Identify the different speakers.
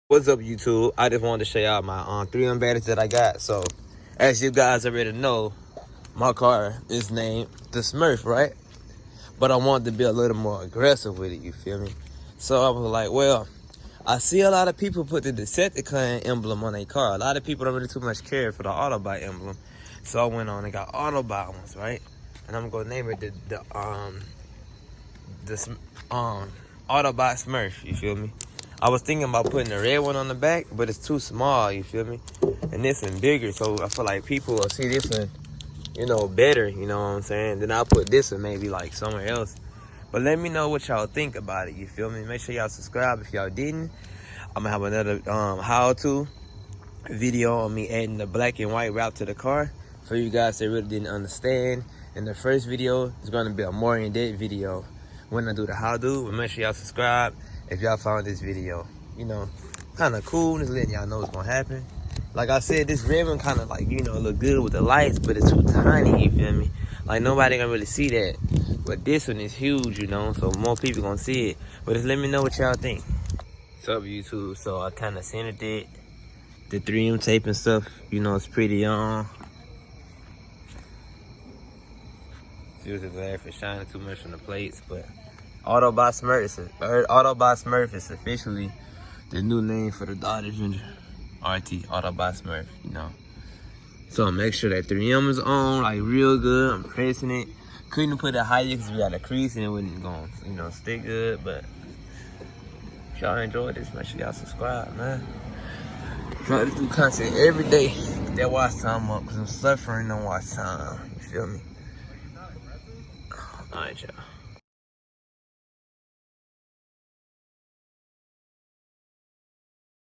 Speaker 1: What's up, YouTube? I just wanted to show y'all my 3M batteries that I got. So, as you guys already know, my car is named the Smurf, right? But I wanted to be a little more aggressive with it, you feel me? So I was like, well, I see a lot of people put the Decepticon emblem on their car. A lot of people don't really too much care for the Autobot emblem. So I went on and got Autobot ones, right? And I'm gonna name it the Autobot Smurf, you feel me? I was thinking about putting the red one on the back, but it's too small, you feel me? And this one bigger, so I feel like people will see this one, you know, better, you know what I'm saying? Then I'll put this one maybe like somewhere else. But let me know what y'all think about it, you feel me? Make sure y'all subscribe if y'all didn't. I'm gonna have another how-to video on me adding the black and white route to the car for you guys that really didn't understand. And the first video is gonna be a more in-depth video when I do the how-to. But make sure y'all subscribe if y'all found this video, you know, kind of cool. Just letting y'all know what's gonna happen. Like I said, this red one kind of like, you know, look good with the lights, but it's too tiny, you feel me? Like nobody gonna really see that. But this one is huge, you know, so more people gonna see it. But just let me know what y'all think. What's up, YouTube? So I kind of centered it. The 3M tape and stuff, you know, it's pretty seriously glad for shining too much on the plates, but Autobot Smurf is officially the new name for the Dodge Avenger RT, Autobot Smurf, you know. So make sure that 3M is on, like real good. I'm pressing it. Couldn't put it higher because we got a crease and it wasn't going, you know, stay good. But if y'all enjoyed this, make sure y'all subscribe, man. Try to do content every day. Get that watch time up because I'm suffering on watch time. You feel me? Alright, y'all.